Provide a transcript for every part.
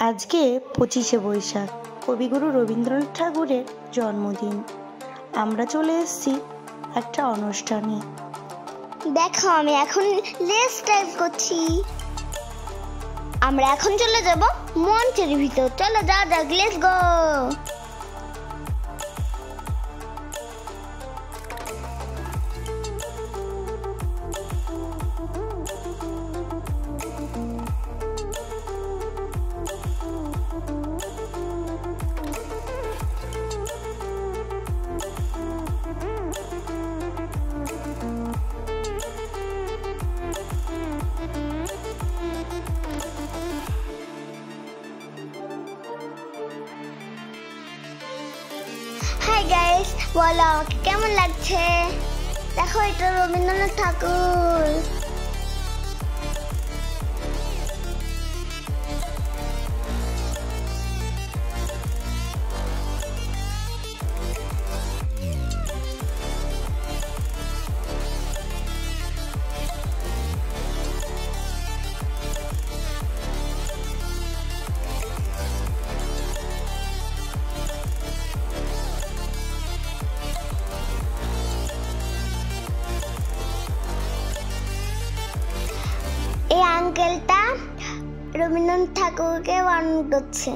আজকে 25শে বৈশাখ, কবিগুরু রবীন্দ্রনাথ ঠাকুরের জন্মদিন। আমরা চলে এসেছি একটা অনুষ্ঠানে। দেখো আমি এখন লেস টাইপ করছি। আমরা এখন চলে যাব মঞ্চের ভিতর। চলো যাও যাক, লেটস গো। হাই গাইস, বলো আমাকে কেমন লাগছে? দেখো এটা রবীন্দ্রনাথ ঠাকুর। এই আঙ্কেলটা রবীন্দ্রনাথ ঠাকুরকে বারণ করছে।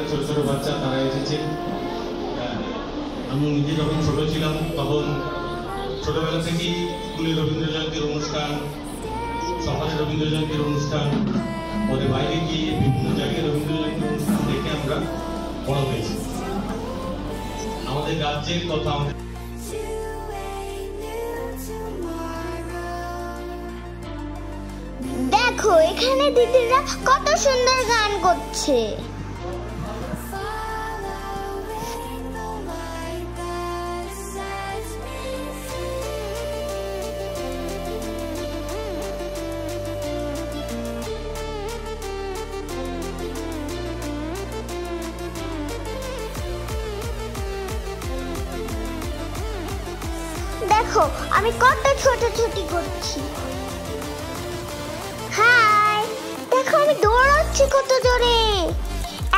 ছোট ছোট বাচ্চা তারা এসেছে। আমি নিজে যখন ছোট ছিলাম তখন ছোটবেলা থেকেই স্কুলে রবীন্দ্র জয়ন্তীর অনুষ্ঠান, সকালে রবীন্দ্র জয়ন্তীর অনুষ্ঠান, পরে বাইরে গিয়ে বিভিন্ন জায়গায় রবীন্দ্র জয়ন্তীর অনুষ্ঠান দেখে আমরা বড় হয়েছি। আমাদের রাজ্যের কথা আমাদের দেখো এখানে দিদিরা কত সুন্দর গান করছে। দেখো আমি কত ছোটাছুটি করছি। হাই, দেখো আমি দৌড়াচ্ছি কত জোরে।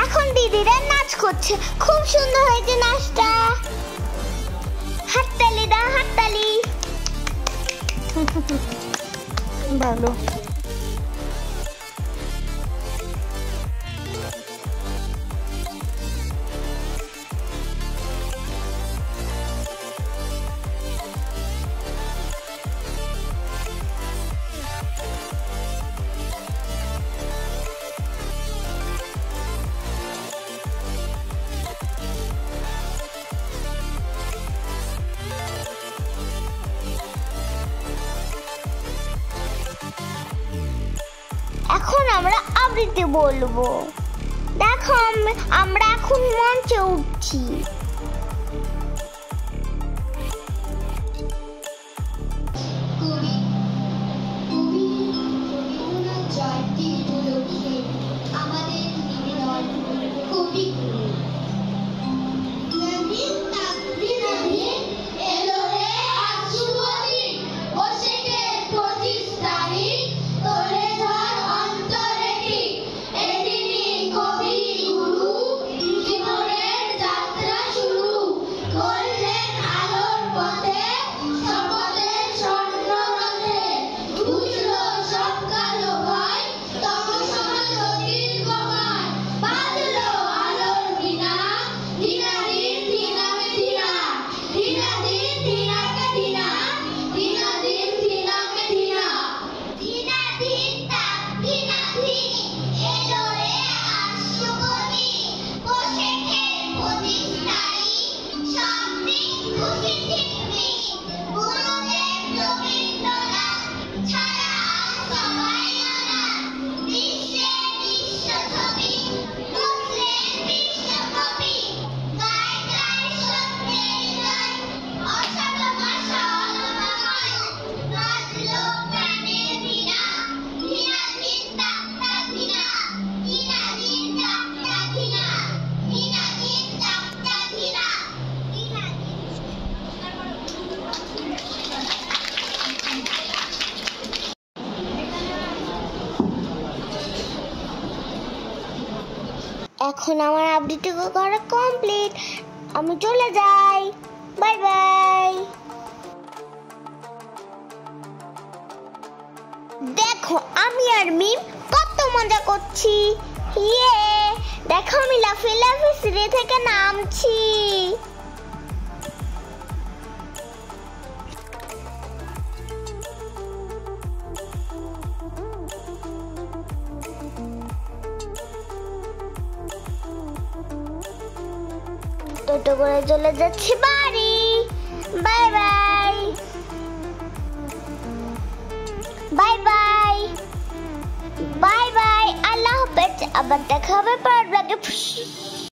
এখন দিদিরা নাচ করছে, খুব সুন্দর হয়েছে নাচটা। হাততালি দাও, হাততালি। ভালো। এখন আমরা আবৃত্তি বলবো। দেখো আমরা এখন মঞ্চে উঠছি। এখন আমার আবৃত্তি করা কমপ্লিট, আমি চলে যাই, বাই বাই। দেখো আমি আর মিম কত মজা করছি, ইয়ে দেখো আমি লাফিয়ে লাফিয়ে সিঁড়ি থেকে নামছি। টোটো করে চলে যাচ্ছি বাড়ি, bye bye bye bye bye bye, আল্লাহ হাফেজ, আবার দেখা হবে পরের ব্লগে।